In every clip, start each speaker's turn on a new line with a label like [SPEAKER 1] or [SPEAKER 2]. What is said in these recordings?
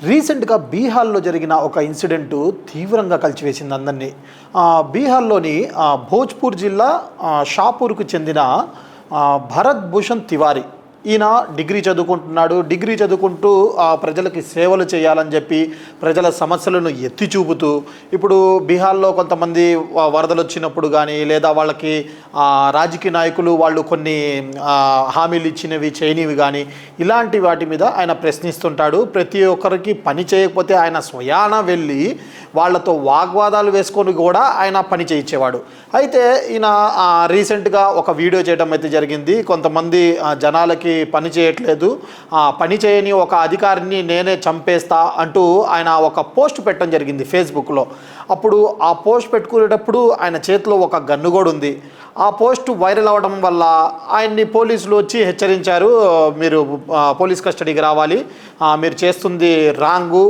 [SPEAKER 1] రీసెంట్‌గా బీహార్‌లో జరిగిన ఒక ఇన్సిడెంటు తీవ్రంగా కలిచివేసింది అందరినీ. బీహార్‌లోని భోజ్పూర్ జిల్లా షాపూర్‌కు చెందిన భరత్ భూషణ్ తివారీ. ఈయన డిగ్రీ చదువుకుంటున్నాడు. డిగ్రీ చదువుకుంటూ ప్రజలకి సేవలు చేయాలని చెప్పి ప్రజల సమస్యలను ఎత్తి చూపుతూ ఇప్పుడు బీహార్‌లో కొంతమంది వరదలు వచ్చినప్పుడు కానీ లేదా వాళ్ళకి రాజకీయ నాయకులు వాళ్ళు కొన్ని హామీలు ఇచ్చినవి చేయనివి కానీ ఇలాంటి వాటి మీద ఆయన ప్రశ్నిస్తుంటాడు. ప్రతి ఒక్కరికి పని చేయకపోతే ఆయన స్వయాన వెళ్ళి వాళ్ళతో వాగ్వాదాలు వేసుకొని కూడా ఆయన పని చేయించేవాడు. అయితే ఈయన రీసెంట్గా ఒక వీడియో చేయడం అయితే జరిగింది. కొంతమంది జనాలకి పని చేయట్లేదు, పని చేయని ఒక అధికారిని నేనే చంపేస్తా అంటూ ఆయన ఒక పోస్ట్ పెట్టడం జరిగింది ఫేస్బుక్లో. అప్పుడు ఆ పోస్ట్ పెట్టుకునేటప్పుడు ఆయన చేతిలో ఒక గన్ను కూడా ఉంది. ఆ పోస్ట్ వైరల్ అవ్వడం వల్ల ఆయన్ని పోలీసులు వచ్చి హెచ్చరించారు, మీరు పోలీస్ కస్టడీకి రావాలి, మీరు చేస్తుంది రాంగు,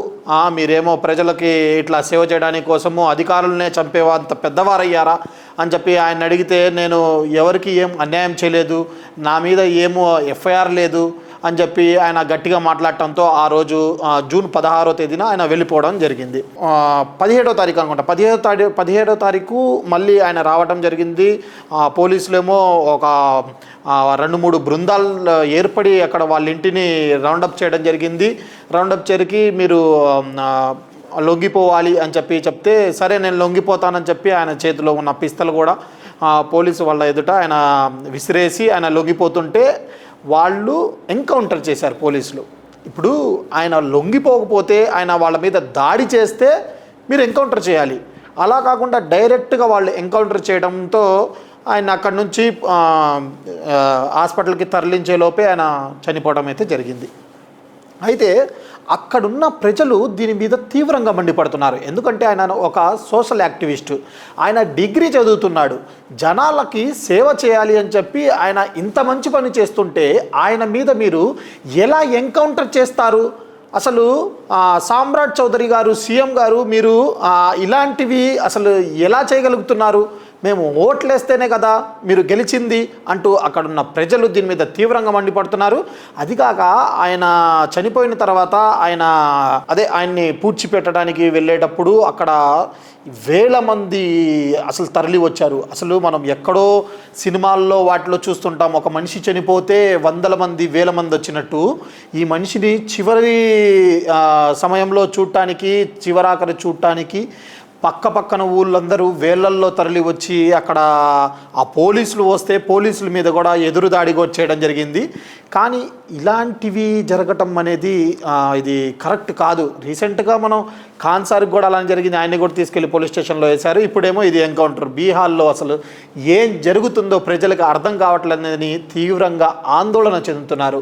[SPEAKER 1] మీరేమో ప్రజలకి ఇట్లా సేవ చేయడానికి కోసము అధికారులనే చంపేవాంత పెద్దవారయ్యారా అని చెప్పి ఆయన అడిగితే, నేను ఎవరికి ఏం అన్యాయం చేయలేదు, నా మీద ఏమో ఎఫ్ఐఆర్ లేదు అని చెప్పి ఆయన గట్టిగా మాట్లాడటంతో ఆ రోజు జూన్ 16వ తేదీన ఆయన వెళ్ళిపోవడం జరిగింది. 17వ తారీఖు అనుకుంటా, 17వ తారీఖు మళ్ళీ ఆయన రావడం జరిగింది. పోలీసులేమో ఒక 2-3 బృందాలు ఏర్పడి అక్కడ వాళ్ళ ఇంటిని రౌండప్ చేయడం జరిగింది. రౌండప్ చేరికి మీరు లొంగిపోవాలి అని చెప్పి చెప్తే, సరే నేను లొంగిపోతానని చెప్పి ఆయన చేతిలో ఉన్న పిస్తల్ కూడా పోలీసు వాళ్ళ ఎదుట ఆయన విసిరేసి ఆయన లొంగిపోతుంటే వాళ్ళు ఎన్కౌంటర్ చేశారు పోలీసులు. ఇప్పుడు ఆయన లొంగిపోకపోతే ఆయన వాళ్ళ మీద దాడి చేస్తే మీరు ఎన్కౌంటర్ చేయాలి. అలా కాకుండా డైరెక్ట్గా వాళ్ళు ఎన్కౌంటర్ చేయడంతో ఆయన అక్కడి నుంచి హాస్పిటల్కి తరలించే లోపే ఆయన చనిపోవడం అయితే జరిగింది. అయితే అక్కడున్న ప్రజలు దీని మీద తీవ్రంగా మండిపడుతున్నారు. ఎందుకంటే ఆయన ఒక సోషల్ యాక్టివిస్టు, ఆయన డిగ్రీ చదువుతున్నాడు, జనాలకి సేవ చేయాలి అని చెప్పి ఆయన ఇంత మంచి పని చేస్తుంటే ఆయన మీద మీరు ఎలా ఎన్కౌంటర్ చేస్తారు? అసలు సామ్రాట్ చౌదరి గారు, సీఎం గారు, మీరు ఇలాంటివి అసలు ఎలా చేయగలుగుతున్నారు? మేము ఓట్లేస్తేనే కదా మీరు గెలిచింది అంటూ అక్కడున్న ప్రజలు దీని మీద తీవ్రంగా మండిపడుతున్నారు. అదికాక ఆయన చనిపోయిన తర్వాత ఆయన్ని పూడ్చిపెట్టడానికి వెళ్ళేటప్పుడు అక్కడ వేల మంది అసలు తరలి వచ్చారు. అసలు మనం ఎక్కడో సినిమాల్లో వాటిలో చూస్తుంటాం, ఒక మనిషి చనిపోతే 100 మంది 1000 మంది వచ్చినట్టు ఈ మనిషిని చివరి సమయంలో చూడటానికి, చివరాఖరి చూడటానికి పక్కన ఊళ్ళందరూ వేలల్లో తరలి వచ్చి అక్కడ ఆ పోలీసులు వస్తే పోలీసుల మీద కూడా ఎదురుదాడిగా వచ్చేయడం జరిగింది. కానీ ఇలాంటివి జరగటం అనేది ఇది కరెక్ట్ కాదు. రీసెంట్గా మనం ఖాన్ సార్కి కూడా అలా జరిగింది, ఆయన్ని కూడా తీసుకెళ్లి పోలీస్ స్టేషన్లో వేశారు. ఇప్పుడేమో ఇది ఎన్కౌంటర్. బీహార్లో అసలు ఏం జరుగుతుందో ప్రజలకు అర్థం కావట్లేదని తీవ్రంగా ఆందోళన చెందుతున్నారు.